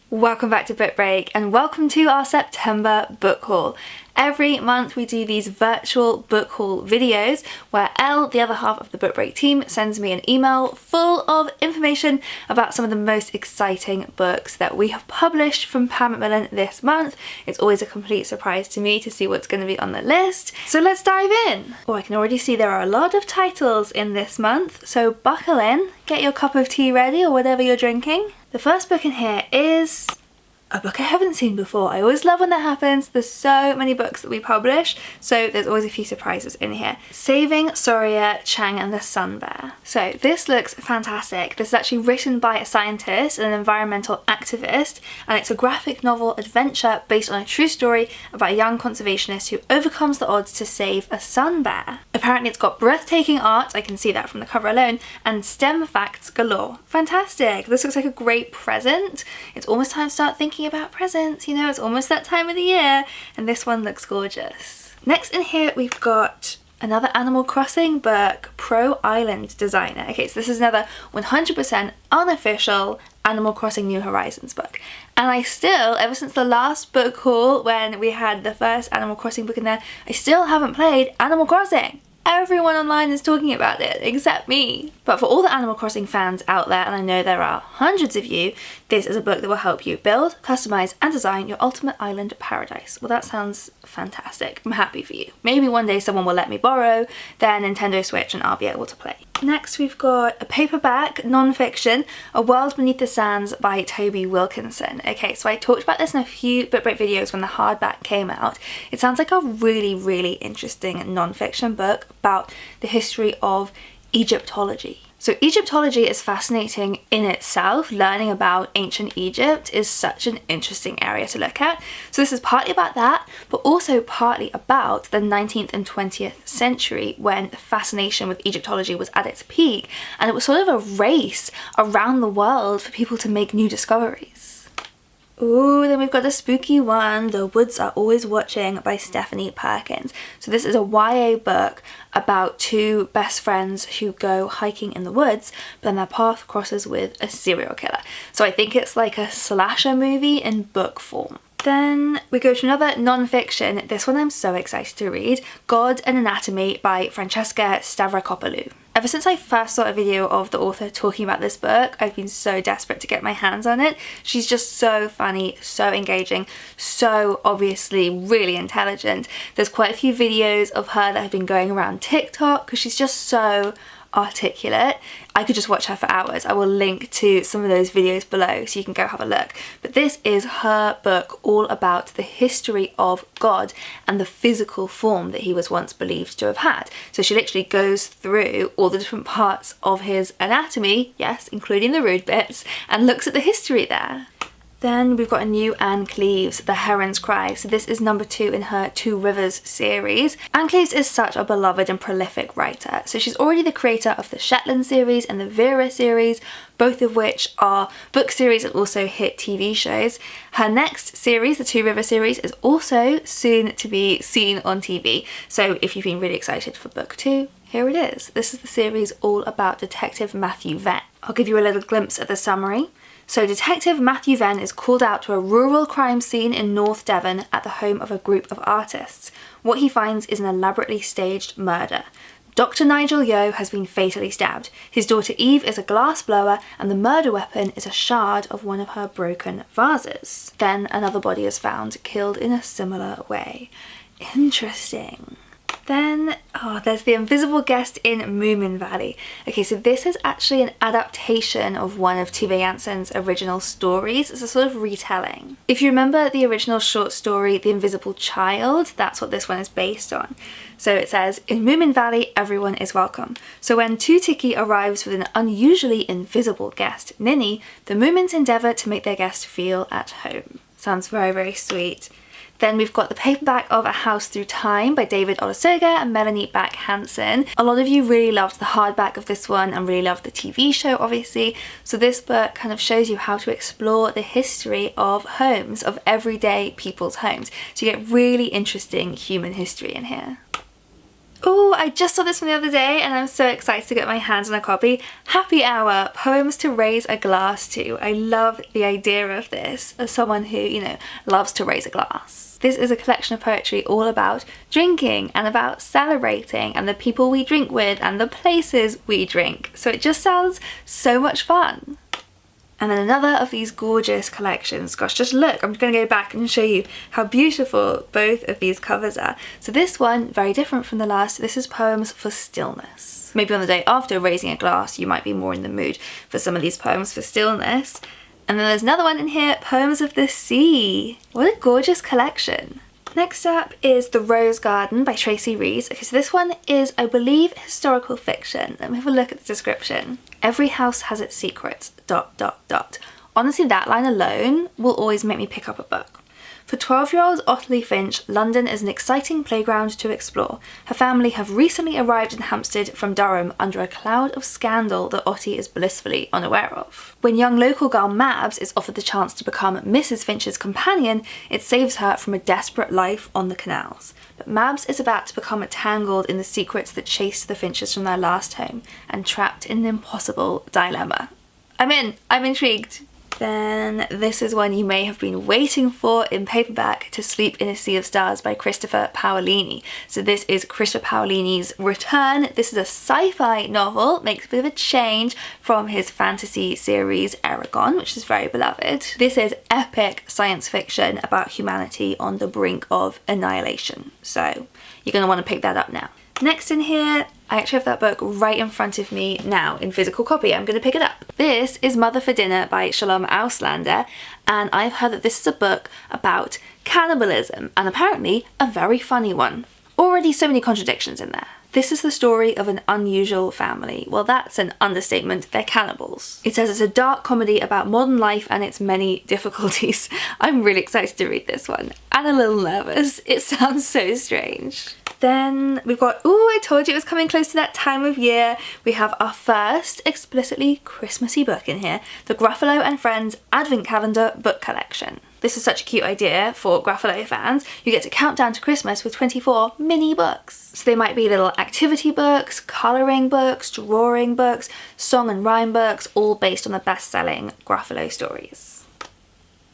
Welcome back to Book Break and welcome to our September book haul. Every month we do these virtual book haul videos where Elle, the other half of the Book Break team, sends me an email full of information about some of the most exciting books that we have published from Macmillan this month. It's always a complete surprise to me to see what's going to be on the list. So let's dive in! Oh, I can already see there are a lot of titles in this month, so buckle in, get your cup of tea ready or whatever you're drinking. The first book in here is a book I haven't seen before. I always love when that happens. There's so many books that we publish, so there's always a few surprises in here. Saving Soria, Chang and the Sun Bear. So this looks fantastic. This is actually written by a scientist and an environmental activist, and it's a graphic novel adventure based on a true story about a young conservationist who overcomes the odds to save a sun bear. Apparently it's got breathtaking art, I can see that from the cover alone, and STEM facts galore. Fantastic. This looks like a great present. It's almost time to start thinking about presents, you know, it's almost that time of the year, and this one looks gorgeous. Next in here we've got another Animal Crossing book, Pro Island Designer. Okay, so this is another 100% unofficial Animal Crossing New Horizons book. And I still, ever since the last book haul when we had the first Animal Crossing book in there, I still haven't played Animal Crossing. Everyone online is talking about it, except me. But for all the Animal Crossing fans out there, and I know there are hundreds of you, this is a book that will help you build, customize, and design your ultimate island paradise. Well, that sounds fantastic. I'm happy for you. Maybe one day someone will let me borrow their Nintendo Switch and I'll be able to play. Next we've got a paperback non-fiction, A World Beneath the Sands by Toby Wilkinson. Okay, so I talked about this in a few Book Break videos when the hardback came out. It sounds like a really interesting non-fiction book about the history of Egyptology. So Egyptology is fascinating in itself. Learning about ancient Egypt is such an interesting area to look at. So this is partly about that, but also partly about the 19th and 20th century when the fascination with Egyptology was at its peak, and it was sort of a race around the world for people to make new discoveries. Ooh, then we've got a spooky one, The Woods Are Always Watching by Stephanie Perkins. So this is a YA book about two best friends who go hiking in the woods, but then their path crosses with a serial killer. So I think it's like a slasher movie in book form. Then we go to another non-fiction. This one I'm so excited to read, God and Anatomy by Francesca Stavrakopoulou. Ever since I first saw a video of the author talking about this book, I've been so desperate to get my hands on it. She's just so funny, so engaging, so obviously really intelligent. There's quite a few videos of her that have been going around TikTok because she's just so articulate. I could just watch her for hours. I will link to some of those videos below so you can go have a look. But this is her book all about the history of God and the physical form that he was once believed to have had. So she literally goes through all the different parts of his anatomy, yes, including the rude bits, and looks at the history there. Then we've got a new Anne Cleeves, The Herons Cry. So this is number 2 in her Two Rivers series. Anne Cleeves is such a beloved and prolific writer. So she's already the creator of the Shetland series and the Vera series, both of which are book series and also hit TV shows. Her next series, the Two River series, is also soon to be seen on TV. So if you've been really excited for book 2, here it is. This is the series all about Detective Matthew Venn. I'll give you a little glimpse at the summary. So Detective Matthew Venn is called out to a rural crime scene in North Devon at the home of a group of artists. What he finds is an elaborately staged murder. Dr. Nigel Yeo has been fatally stabbed. His daughter Eve is a glass blower, and the murder weapon is a shard of one of her broken vases. Then another body is found, killed in a similar way. Interesting. Then, there's The Invisible Guest in Moomin Valley. Okay, so this is actually an adaptation of one of Tove Jansson's original stories. It's a sort of retelling. If you remember the original short story, The Invisible Child, that's what this one is based on. So it says, in Moomin Valley, everyone is welcome. So when Tutiki arrives with an unusually invisible guest, Ninny, the Moomins endeavour to make their guest feel at home. Sounds very sweet. Then we've got the paperback of A House Through Time by David Olusoga and Melanie Back Hansen. A lot of you really loved the hardback of this one and really loved the TV show, obviously. So this book kind of shows you how to explore the history of homes, of everyday people's homes. So you get really interesting human history in here. Oh, I just saw this one the other day and I'm so excited to get my hands on a copy. Happy Hour, Poems to Raise a Glass To. I love the idea of this as someone who, you know, loves to raise a glass. This is a collection of poetry all about drinking and about celebrating and the people we drink with and the places we drink. So it just sounds so much fun. And then another of these gorgeous collections. Gosh, just look, I'm going to go back and show you how beautiful both of these covers are. So this one, very different from the last, this is Poems for Stillness. Maybe on the day after raising a glass, you might be more in the mood for some of these poems for stillness. And then there's another one in here, Poems of the Sea. What a gorgeous collection. Next up is The Rose Garden by Tracy Rees. Okay, so this one is, I believe, historical fiction. Let me have a look at the description. Every house has its secrets, ... Honestly, that line alone will always make me pick up a book. For 12-year-old Ottilie Finch, London is an exciting playground to explore. Her family have recently arrived in Hampstead from Durham under a cloud of scandal that Ottie is blissfully unaware of. When young local girl Mabs is offered the chance to become Mrs. Finch's companion, it saves her from a desperate life on the canals. But Mabs is about to become entangled in the secrets that chased the Finches from their last home and trapped in an impossible dilemma. I'm in! I'm intrigued! Then this is one you may have been waiting for in paperback, To Sleep in a Sea of Stars by Christopher Paolini. So this is Christopher Paolini's return. This is a sci-fi novel, makes a bit of a change from his fantasy series Eragon, which is very beloved. This is epic science fiction about humanity on the brink of annihilation. So you're going to want to pick that up now. Next in here, I actually have that book right in front of me now in physical copy. I'm going to pick it up. This is Mother for Dinner by Shalom Auslander, and I've heard that this is a book about cannibalism, and apparently a very funny one. Already so many contradictions in there. This is the story of an unusual family. Well, that's an understatement. They're cannibals. It says it's a dark comedy about modern life and its many difficulties. I'm really excited to read this one and a little nervous. It sounds so strange. Then we've got, ooh, I told you it was coming close to that time of year. We have our first explicitly Christmassy book in here, the Gruffalo and Friends Advent Calendar book collection. This is such a cute idea for Gruffalo fans. You get to count down to Christmas with 24 mini books. So they might be little activity books, colouring books, drawing books, song and rhyme books, all based on the best-selling Gruffalo stories.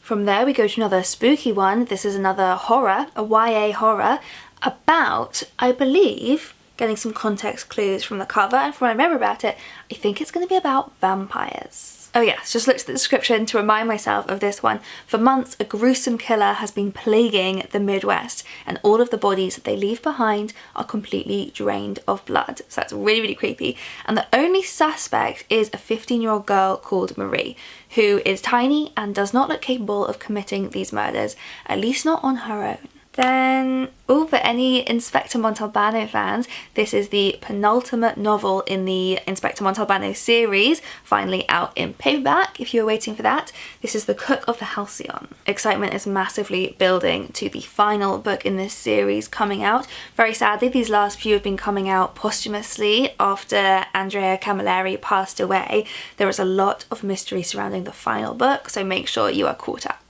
From there we go to another spooky one. This is another horror, a YA horror, about, I believe, getting some context clues from the cover, and from what I remember about it, I think it's going to be about vampires. Oh yes, just looked at the description to remind myself of this one. For months, a gruesome killer has been plaguing the Midwest, and all of the bodies that they leave behind are completely drained of blood. So that's really, really creepy. And the only suspect is a 15-year-old girl called Marie, who is tiny and does not look capable of committing these murders, at least not on her own. Then, oh, for any Inspector Montalbano fans, this is the penultimate novel in the Inspector Montalbano series, finally out in paperback if you were waiting for that. This is The Cook of the Halcyon. Excitement is massively building to the final book in this series coming out. Very sadly, these last few have been coming out posthumously after Andrea Camilleri passed away. There is a lot of mystery surrounding the final book, so make sure you are caught up.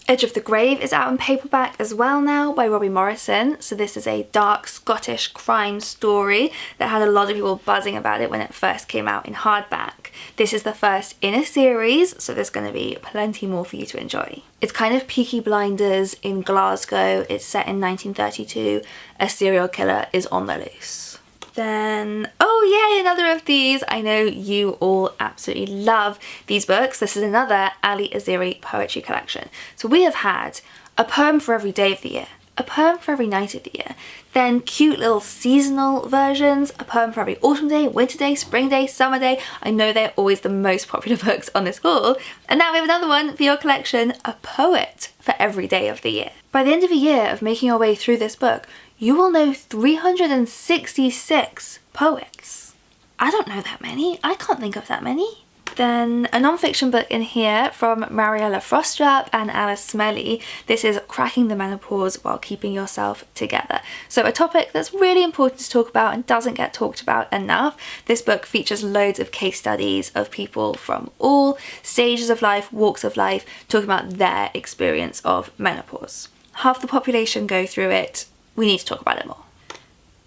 Edge of the Grave is out in paperback as well now by Robbie Morrison. So this is a dark Scottish crime story that had a lot of people buzzing about it when it first came out in hardback. This is the first in a series, so there's going to be plenty more for you to enjoy. It's kind of Peaky Blinders in Glasgow. It's set in 1932. A serial killer is on the loose. Then, oh yay, another of these. I know you all absolutely love these books. This is another Ali Aziri poetry collection. So we have had a poem for every day of the year, a poem for every night of the year, then cute little seasonal versions, a poem for every autumn day, winter day, spring day, summer day. I know they're always the most popular books on this haul. And now we have another one for your collection, a poet for every day of the year. By the end of a year of making your way through this book, you will know 366 poets. I don't know that many. I can't think of that many. Then a non-fiction book in here from Mariella Frostrup and Alice Smelly. This is Cracking the Menopause While Keeping Yourself Together. So a topic that's really important to talk about and doesn't get talked about enough. This book features loads of case studies of people from all stages of life, walks of life, talking about their experience of menopause. Half the population go through it. We need to talk about it more.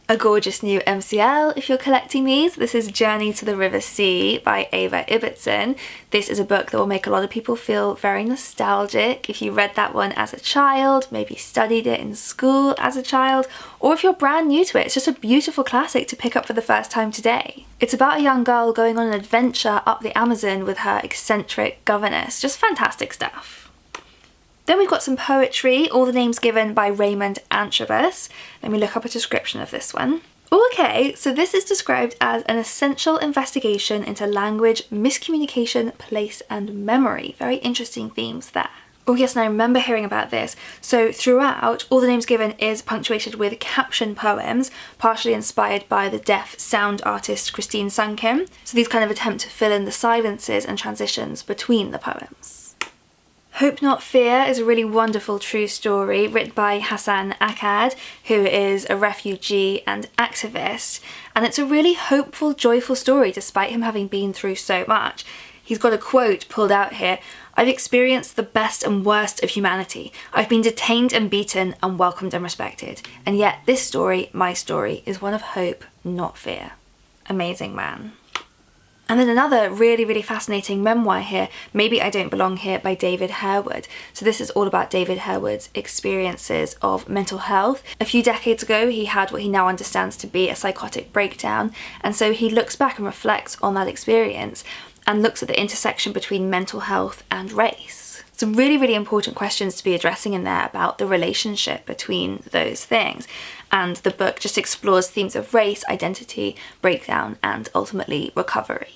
A gorgeous new MCL if you're collecting these. This is Journey to the River Sea by Ava Ibbotson. This is a book that will make a lot of people feel very nostalgic if you read that one as a child, maybe studied it in school as a child, or if you're brand new to it. It's just a beautiful classic to pick up for the first time today. It's about a young girl going on an adventure up the Amazon with her eccentric governess. Just fantastic stuff. Then we've got some poetry, All the Names Given by Raymond Antrobus. Let me look up a description of this one. Okay, so this is described as an essential investigation into language, miscommunication, place and memory. Very interesting themes there. Oh yes, and I remember hearing about this. So throughout, All the Names Given is punctuated with caption poems, partially inspired by the deaf sound artist Christine Sunkim. So these kind of attempt to fill in the silences and transitions between the poems. Hope Not Fear is a really wonderful true story written by Hassan Akkad, who is a refugee and activist, and it's a really hopeful, joyful story despite him having been through so much. He's got a quote pulled out here: "I've experienced the best and worst of humanity. I've been detained and beaten and welcomed and respected. And yet this story, my story, is one of hope, not fear." Amazing man. And then another really, really fascinating memoir here, Maybe I Don't Belong Here by David Harewood. So this is all about David Harewood's experiences of mental health. A few decades ago, he had what he now understands to be a psychotic breakdown. And so he looks back and reflects on that experience and looks at the intersection between mental health and race. Some really, really important questions to be addressing in there about the relationship between those things. And the book just explores themes of race, identity, breakdown, and ultimately recovery.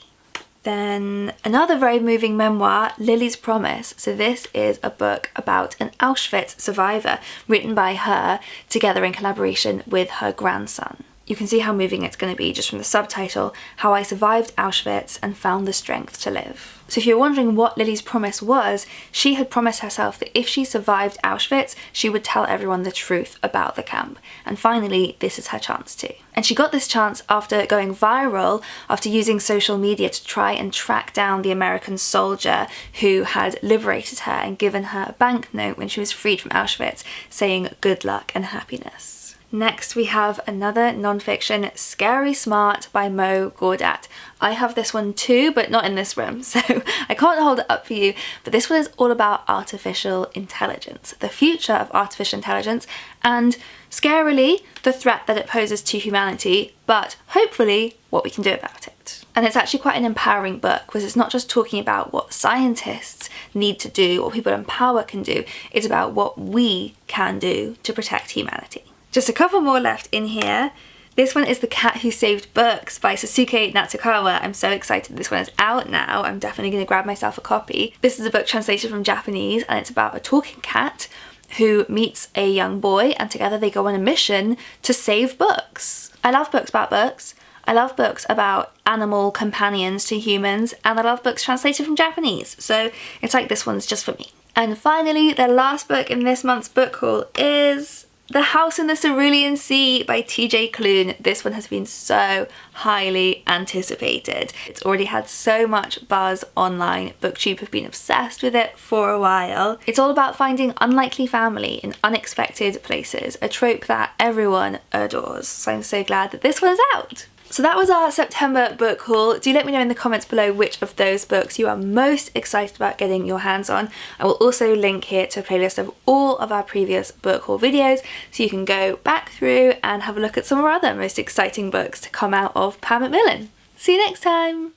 Then another very moving memoir, Lily's Promise. So this is a book about an Auschwitz survivor written by her together in collaboration with her grandson. You can see how moving it's going to be just from the subtitle, How I Survived Auschwitz and Found the Strength to Live. So if you're wondering what Lily's promise was, she had promised herself that if she survived Auschwitz, she would tell everyone the truth about the camp. And finally, this is her chance to. And she got this chance after going viral, after using social media to try and track down the American soldier who had liberated her and given her a banknote when she was freed from Auschwitz, saying good luck and happiness. Next we have another non-fiction, Scary Smart by Mo Gawdat. I have this one too, but not in this room, so I can't hold it up for you, but this one is all about artificial intelligence, the future of artificial intelligence, and scarily, the threat that it poses to humanity, but hopefully what we can do about it. And it's actually quite an empowering book, because it's not just talking about what scientists need to do, what people in power can do, it's about what we can do to protect humanity. Just a couple more left in here. This one is The Cat Who Saved Books by Sasuke Natsukawa. I'm so excited this one is out now. I'm definitely going to grab myself a copy. This is a book translated from Japanese, and it's about a talking cat who meets a young boy, and together they go on a mission to save books. I love books about books. I love books about animal companions to humans, and I love books translated from Japanese. So it's like this one's just for me. And finally, the last book in this month's book haul is The House in the Cerulean Sea by TJ Klune. This one has been so highly anticipated. It's already had so much buzz online. BookTube have been obsessed with it for a while. It's all about finding unlikely family in unexpected places, a trope that everyone adores. So I'm so glad that this one's out. So that was our September book haul. Do let me know in the comments below which of those books you are most excited about getting your hands on. I will also link here to a playlist of all of our previous book haul videos, so you can go back through and have a look at some of our other most exciting books to come out of Macmillan. See you next time!